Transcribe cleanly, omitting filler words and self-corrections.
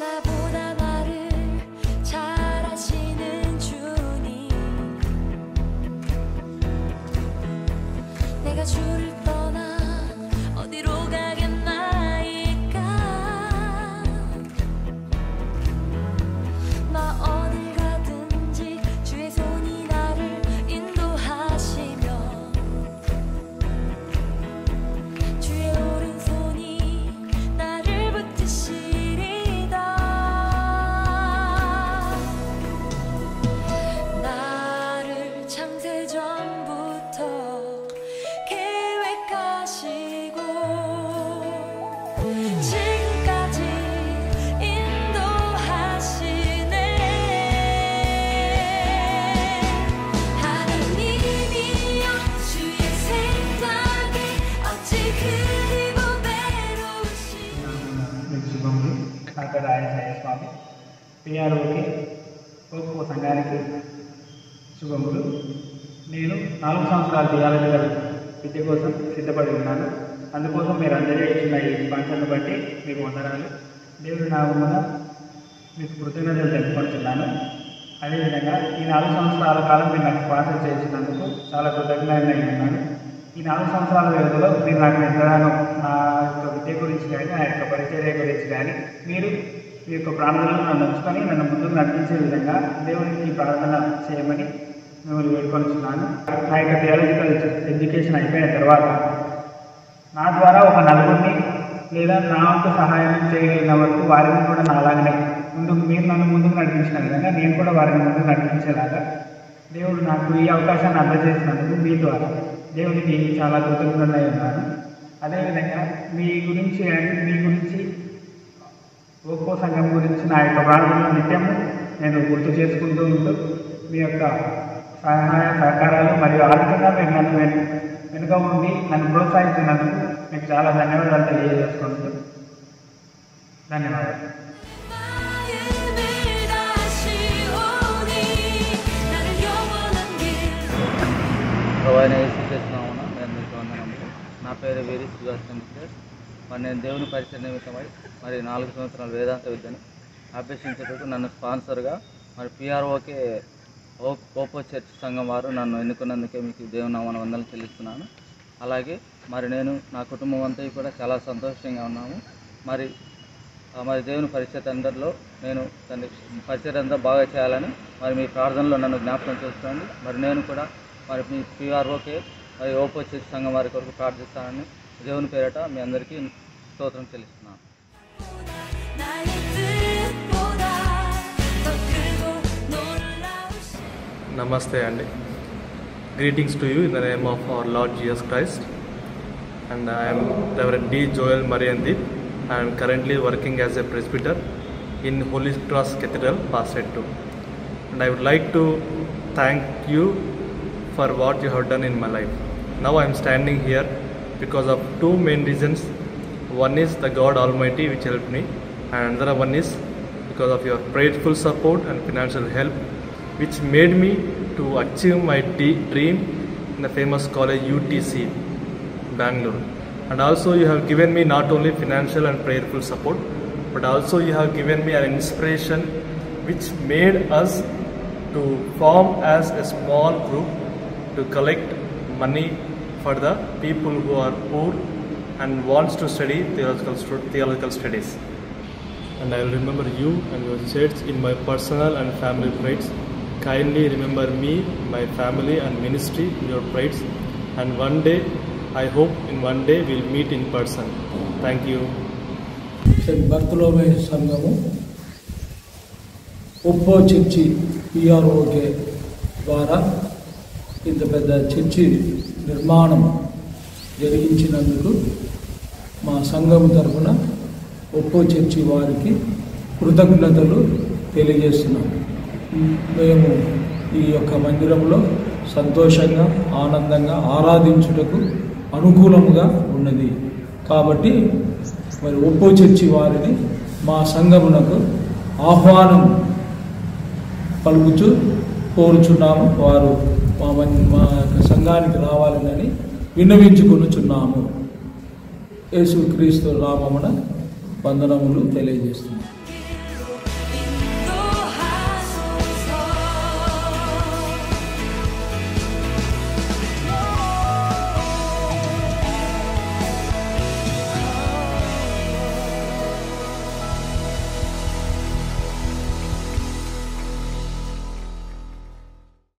나보다 나를 잘 아시는 주님, 내가 주를 떠나 어디로 가겠나이까. 나 어딜 가든지 주의 손이 나를 인도하시며 주의 오른손이 나를 붙드시리다. 나를 창세전부터 계획하시고 지금까지 인도하시네. 하나님이여 주의 생각에 어찌 그리 보배로우시오. శుభములు. నా పేరు రాయసాయి స్వామి. పిఆర్ఓకి ఓకో సంఘానికి శుభములు. నేను 4 సంవత్సరాల థియాలజికల్ విద్య కోసం సిద్ధపడి ఉన్నాను. అందుకోసం మీరు అందరూ ఇచ్చిన ఈ స్పాన్సర్ను బట్టి మీకు వందనాలు. దేవుని నామమున మీకు కృతజ్ఞతలు తెలుపుకుంటున్నాను. అదేవిధంగా ఈ 4 సంవత్సరాల కాలం మీరు నాకు స్పాన్సర్ చేసినందుకు చాలా కృతజ్ఞతగా ఉన్నాను. ఈ 4 సంవత్సరాల వ్యవధిలో మీరు నాకు ఎంతగానో నా యొక్క విద్య గురించి కానీ నా యొక్క పరిచర్య గురించి కానీ మీరు మీ యొక్క ప్రార్థనలు నన్ను ఉంచుకొని నన్ను ముందుకు నడిపించే విధంగా దేవునికి ప్రార్థన చేయమని మిమ్మల్ని వేడుకొనిస్తున్నాను. నా యొక్క థియాలజికల్ ఎడ్యుకేషన్ అయిపోయిన తర్వాత నా ద్వారా ఒక నలుగురిని లేదా నా వంతు సహాయం చేయగలిగిన వరకు వారిని కూడా నా అలాగనే మీరు నన్ను ముందుకు నడిపించిన విధంగా నేను కూడా వారిని ముందుకు నడిపించేలాగా దేవుడు నాకు ఈ అవకాశాన్ని అందజేసినందుకు మీ ద్వారా దేవునికి చాలా కృతజ్ఞతలై ఉన్నాను. అదేవిధంగా మీ గురించి ఓకో సంఘం గురించి నా యొక్క ప్రార్థనలో నిత్యము నేను గుర్తు చేసుకుంటూ ఉంటూ మీ యొక్క సహాయ సహకారాలు మరియు ఆర్థికంగా మీరు నన్ను వెనుక ఉండి నన్ను ప్రోత్సహించినందుకు మీకు చాలా ధన్యవాదాలు తెలియజేసుకుంటూ ధన్యవాదాలు. ప్రభైన యేసుక్రీస్తునామమున నేను మీకు వందనములు. నా పేరు వీరి సుదర్శన్. మరి నేను దేవుని పరిచయ నిమిత్తమై మరి 4 సంవత్సరాల వేదాంత విద్యను అభ్యసించేందుకు నన్ను స్పాన్సర్గా మరి పిఆర్ఓకే ఓపో చర్చ్ సంఘం వారు నన్ను ఎన్నుకున్నందుకే మీకు దేవుని నామమున వందనాలు చెల్లిస్తున్నాను. అలాగే మరి నేను నా కుటుంబం అంతా కూడా చాలా సంతోషంగా ఉన్నాము. మరి దేవుని పరిచయ అందరిలో నేను పరిచయ అంతా బాగా చేయాలని మరి మీ ప్రార్థనలో నన్ను జ్ఞాపకం చేసుకోండి. మరి నేను కూడా మరి మీ పిఆర్ఓకే మరి ఓపో చర్చ్ సంఘం వారి కొరకు ప్రార్థిస్తానని దేవుని పేరట మీ అందరికీ స్తోత్రం చెల్లిస్తున్నాను. Namaste and greetings to you in the name of our Lord Jesus Christ. And I am Reverend D. Joel Mariandip. I am currently working as a presbyter in Holy Cross Cathedral, Passet 2. And I would like to thank you for what you have done in my life. Now I am standing here because of 2 main reasons. One is the God Almighty which helped me, and another one is because of your prayerful support and financial help which made me to achieve my dream in the famous college UTC, Bangalore. And also you have given me not only financial and prayerful support, but also you have given me an inspiration which made us to form as a small group to collect money for the people who are poor and wants to study theological studies. And I will remember you and your church in my personal and family prayers. Kindly remember me, my family and ministry in your prayers. And one day, I hope in one day we'll meet in person. Thank you. బర్తలోమే సంఘము Oppo church పిఆర్ఓకే ద్వారా ఇంత పెద్ద church నిర్మాణం జరిగించినందుకు మా సంఘం తరఫున Oppo church వారికి కృతజ్ఞతలు తెలియజేస్తున్నాము. మేము ఈ యొక్క మందిరంలో సంతోషంగా ఆనందంగా ఆరాధించుటకు అనుకూలముగా ఉన్నది కాబట్టి మరి ఒప్పో చర్చి వారిని మా సంఘమునకు ఆహ్వానం పలుకుచూ కోరుచున్నాము. వారు మా సంఘానికి రావాలని విన్నవించుకొనుచున్నాము. యేసుక్రీస్తు నామమున వందనములు తెలియజేస్తున్నాము.